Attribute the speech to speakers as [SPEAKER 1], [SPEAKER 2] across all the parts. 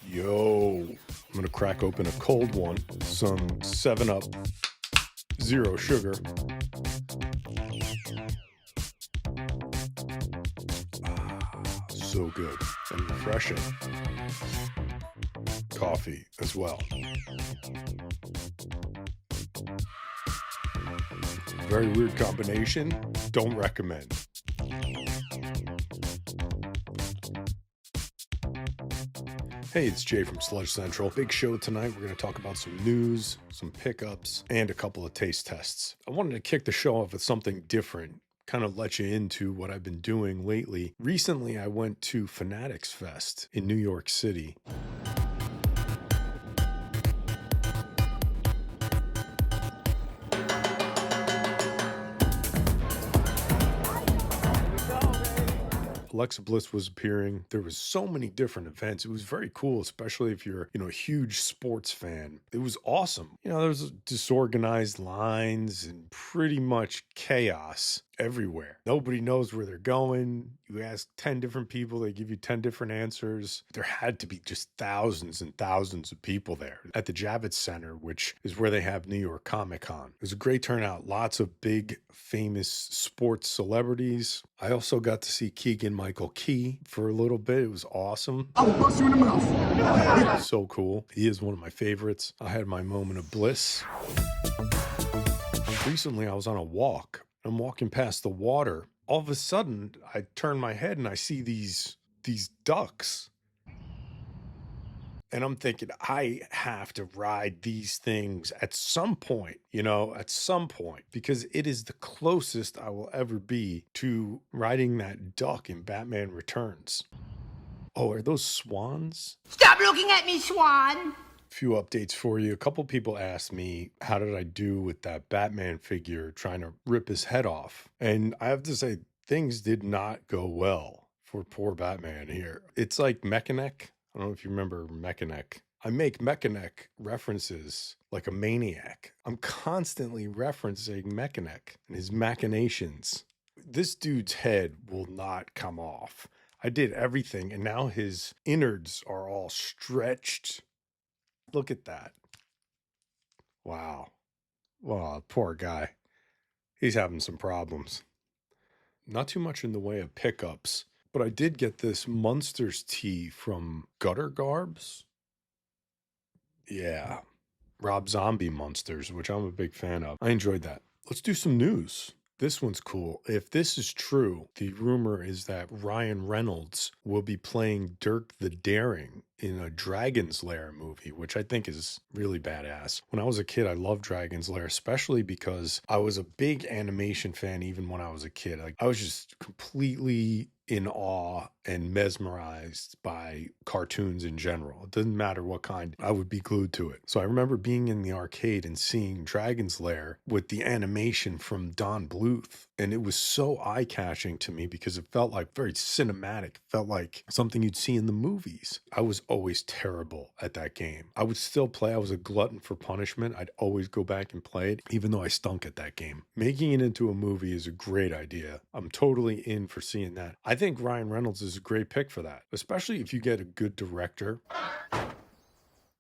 [SPEAKER 1] Yo, I'm gonna crack open a cold one, some 7 Up, zero sugar. So good and refreshing. Coffee as well. Very weird combination. Don't recommend. Hey, it's Jay from Sludge Central. Big show tonight. We're going to talk about some news, some pickups, and a couple of taste tests. I wanted to kick the show off with something different, kind of let you into what I've been doing lately. Recently, I went to Fanatics Fest in New York City. Alexa Bliss was appearing. There was so many different events. It was very cool, especially if you're, a huge sports fan. It was awesome. There's disorganized lines and pretty much chaos everywhere. Nobody knows where they're going. You ask 10 different people, they give you 10 different answers. There had to be just thousands and thousands of people there at the Javits Center, which is where they have New York Comic Con. It was a great turnout. Lots of big, famous sports celebrities. I also got to see Keegan-Michael Key for a little bit. It was awesome. I will bust you in the mouth. So cool. He is one of my favorites. I had my moment of bliss. Recently, I was on a walk. I'm walking past the water. All of a sudden, I turn my head and I see these ducks. And I'm thinking, I have to ride these things at some point, because it is the closest I will ever be to riding that duck in Batman Returns. Oh, are those swans?
[SPEAKER 2] Stop looking at me, Swan!
[SPEAKER 1] Few updates for you. A couple people asked me, how did I do with that Batman figure trying to rip his head off? And I have to say, things did not go well for poor Batman here. It's like Mechanic. I don't know if you remember Mechanic. I make Mechanic references like a maniac. I'm constantly referencing Mechanic and his machinations. This dude's head will not come off. I did everything, and now his innards are all stretched. Look at that. Wow. Well, poor guy. He's having some problems. Not too much in the way of pickups, but I did get this Munsters tee from Gutter Garbs. Yeah. Rob Zombie Munsters, which I'm a big fan of. I enjoyed that. Let's do some news. This one's cool. If this is true, the rumor is that Ryan Reynolds will be playing Dirk the Daring in a Dragon's Lair movie, which I think is really badass. When I was a kid, I loved Dragon's Lair, especially because I was a big animation fan even when I was a kid. Like, I was just completely in awe and mesmerized by cartoons in general. It doesn't matter what kind, I would be glued to it. So I remember being in the arcade and seeing Dragon's Lair with the animation from Don Bluth. And it was so eye-catching to me because it felt like very cinematic, felt like something you'd see in the movies. I was always terrible at that game. I would still play. I was a glutton for punishment. I'd always go back and play it, even though I stunk at that game. Making it into a movie is a great idea. I'm totally in for seeing that. I think Ryan Reynolds is a great pick for that, especially if you get a good director.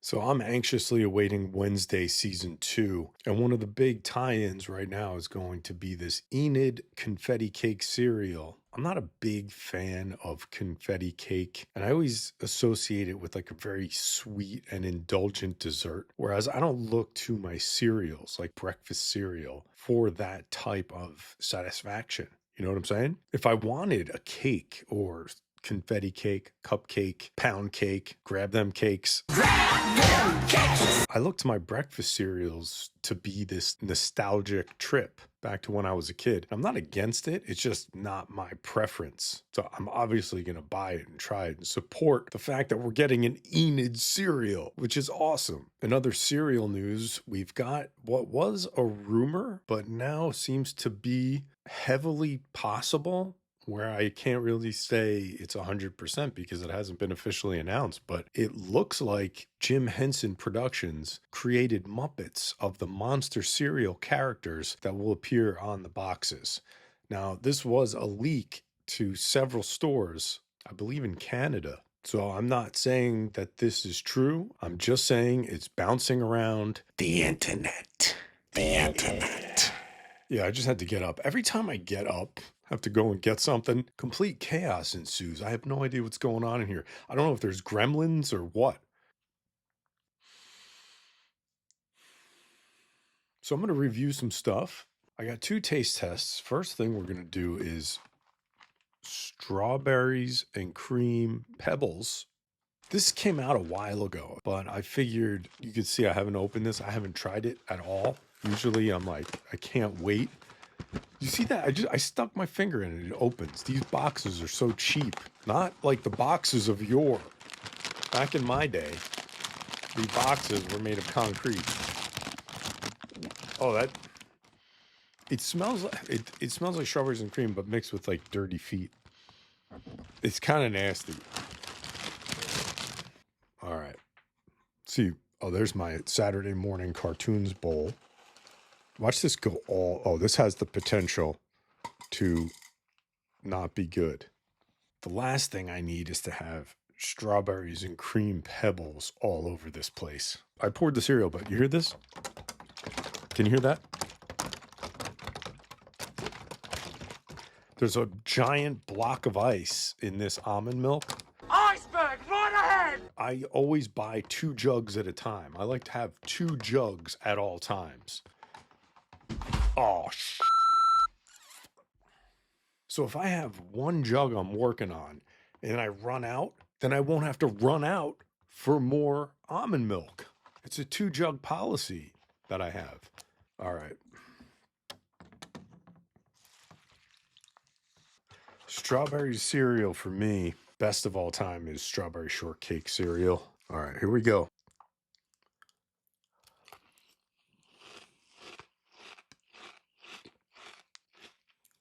[SPEAKER 1] So I'm anxiously awaiting Wednesday season 2. And one of the big tie-ins right now is going to be this Enid confetti cake cereal. I'm not a big fan of confetti cake, and I always associate it with like a very sweet and indulgent dessert. Whereas I don't look to my cereals, like breakfast cereal, for that type of satisfaction. You know what I'm saying? If I wanted a cake or confetti cake, cupcake, pound cake, grab them cakes. I look to my breakfast cereals to be this nostalgic trip back to when I was a kid. I'm not against it. It's just not my preference. So I'm obviously going to buy it and try it and support the fact that we're getting an Enid cereal, which is awesome. In other cereal news, we've got what was a rumor, but now seems to be heavily possible, where I can't really say it's 100% because it hasn't been officially announced, but it looks like Jim Henson Productions created Muppets of the monster cereal characters that will appear on the boxes. Now, this was a leak to several stores, I believe in Canada, So I'm not saying that this is true. I'm just saying it's bouncing around the internet. The internet. Yeah, I just had to get up. Every time I get up, have to go and get something, complete chaos ensues. I have no idea what's going on in here. I don't know if there's gremlins or what. So I'm going to review some stuff. I got 2 taste tests. First thing we're going to do is strawberries and cream Pebbles. This came out a while ago, but I figured you could see I haven't opened this. I haven't tried it at all. Usually I'm like, I can't wait. You see that? I stuck my finger in it. It opens. These boxes are so cheap. Not like the boxes of yore. Back in my day, the boxes were made of concrete. Oh, that it smells like it smells like strawberries and cream, but mixed with like dirty feet. It's kind of nasty. All right. See, oh, there's my Saturday morning cartoons bowl. Watch this go all. Oh, this has the potential to not be good. The last thing I need is to have strawberries and cream Pebbles all over this place. I poured the cereal, but you hear this? Can you hear that? There's a giant block of ice in this almond milk.
[SPEAKER 3] Iceberg, right ahead!
[SPEAKER 1] I always buy 2 jugs at a time. I like to have 2 jugs at all times. Oh, So if I have 1 jug I'm working on and I run out, then I won't have to run out for more almond milk. It's a 2 jug policy that I have. All right. Strawberry cereal for me, best of all time, is strawberry shortcake cereal. All right, here we go.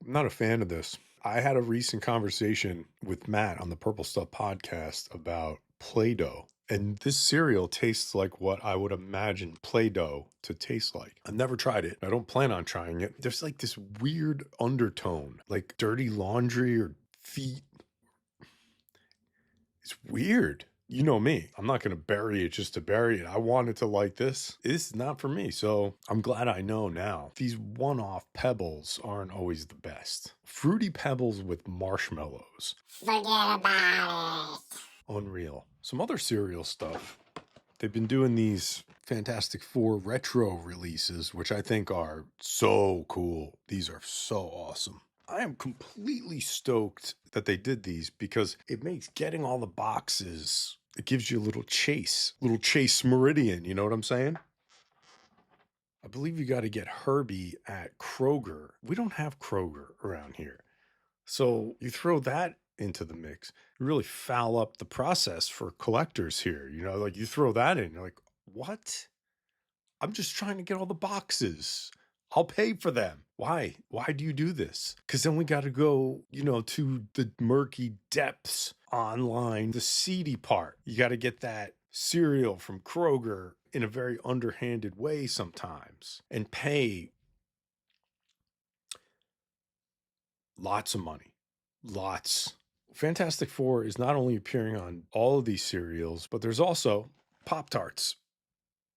[SPEAKER 1] I'm not a fan of this. I had a recent conversation with Matt on the Purple Stuff podcast about Play-Doh. And this cereal tastes like what I would imagine Play-Doh to taste like. I've never tried it. I don't plan on trying it. There's like this weird undertone, like dirty laundry or feet. It's weird. You know me. I'm not going to bury it just to bury it. I want it to like this. This is not for me. So I'm glad I know now. These one-off Pebbles aren't always the best. Fruity Pebbles with marshmallows.
[SPEAKER 2] Forget about it.
[SPEAKER 1] Unreal. Some other cereal stuff. They've been doing these Fantastic Four retro releases, which I think are so cool. These are so awesome. I am completely stoked that they did these because it makes getting all the boxes, it gives you a little chase meridian. You know what I'm saying? I believe you got to get Herbie at Kroger. We don't have Kroger around here. So you throw that into the mix, you really foul up the process for collectors here. You know, like you throw that in, you're like, what? I'm just trying to get all the boxes. I'll pay for them. Why? Why do you do this? Because then we got to go, to the murky depths online, the seedy part. You got to get that cereal from Kroger in a very underhanded way sometimes and pay lots of money. Lots. Fantastic Four is not only appearing on all of these cereals, but there's also Pop-Tarts.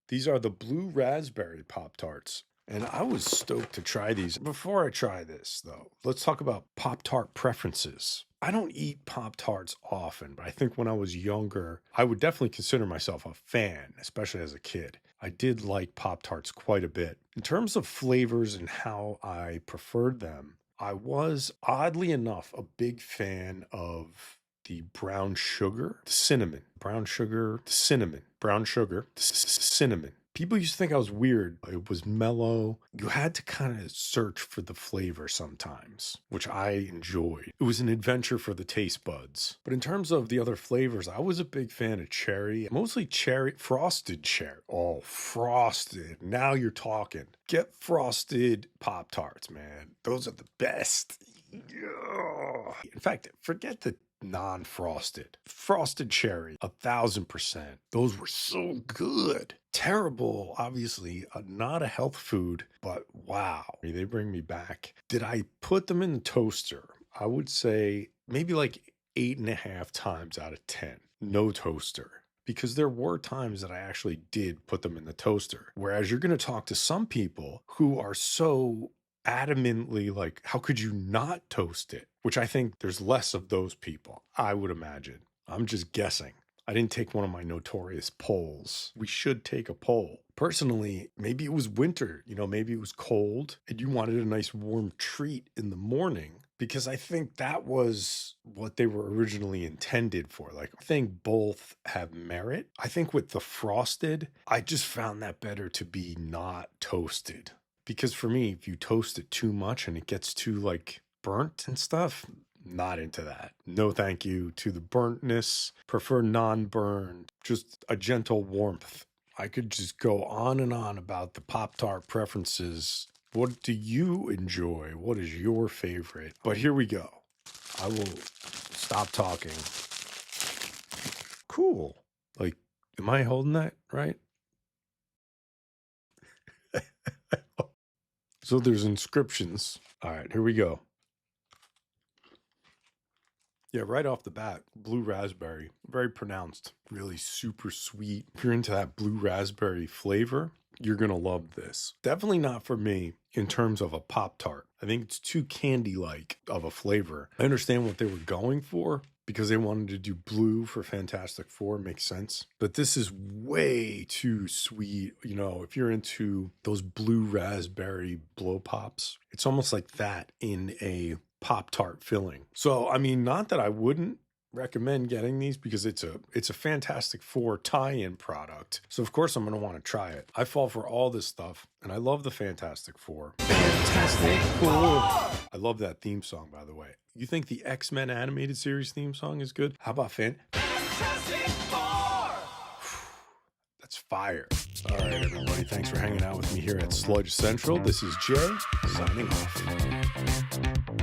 [SPEAKER 1] These are the blue raspberry Pop-Tarts. And I was stoked to try these. Before I try this, though, let's talk about Pop-Tart preferences. I don't eat Pop-Tarts often, but I think when I was younger, I would definitely consider myself a fan, especially as a kid. I did like Pop-Tarts quite a bit. In terms of flavors and how I preferred them, I was, oddly enough, a big fan of the brown sugar, the cinnamon. Brown sugar, the cinnamon. Brown sugar, the cinnamon. People used to think I was weird. It was mellow. You had to kind of search for the flavor sometimes, which I enjoyed. It was an adventure for the taste buds. But in terms of the other flavors, I was a big fan of cherry, mostly cherry, frosted cherry. Oh, frosted. Now you're talking. Get frosted Pop-Tarts, man. Those are the best. In fact, forget the non-frosted. Frosted cherry, 1,000%. Those were so good. Terrible, obviously, not a health food, but wow, they bring me back. Did I put them in the toaster? I would say maybe like 8.5 times out of 10. no toaster, because there were times that I actually did put them in the toaster. Whereas you're going to talk to some people who are so adamantly like, how could you not toast it? Which I think there's less of those people, I would imagine. I'm just guessing. I didn't take one of my notorious polls. We should take a poll. Personally, maybe it was winter, maybe it was cold and you wanted a nice warm treat in the morning, because I think that was what they were originally intended for. Like, I think both have merit. I think with the frosted, I just found that better to be not toasted. Because for me, if you toast it too much and it gets too like burnt and stuff, not into that. No thank you to the burntness. Prefer non-burned, just a gentle warmth. I could just go on and on about the Pop-Tart preferences. What do you enjoy? What is your favorite? But here we go. I will stop talking. Cool. Like, am I holding that right? So there's inscriptions. All right, here we go. Yeah, right off the bat, blue raspberry, very pronounced, really super sweet. If you're into that blue raspberry flavor, you're going to love this. Definitely not for me in terms of a Pop-Tart. I think it's too candy-like of a flavor. I understand what they were going for because they wanted to do blue for Fantastic Four. Makes sense. But this is way too sweet. If you're into those blue raspberry blow pops, it's almost like that in a Pop-Tart filling. So, I mean, not that I wouldn't recommend getting these, because it's a Fantastic Four tie-in product. So of course I'm going to want to try it. I fall for all this stuff and I love the Fantastic Four. Fantastic Four. I love that theme song, by the way. You think the X-Men animated series theme song is good? How about Fantastic Four? That's fire. All right, everybody. Thanks for hanging out with me here at Sludge Central. This is Jay, signing off.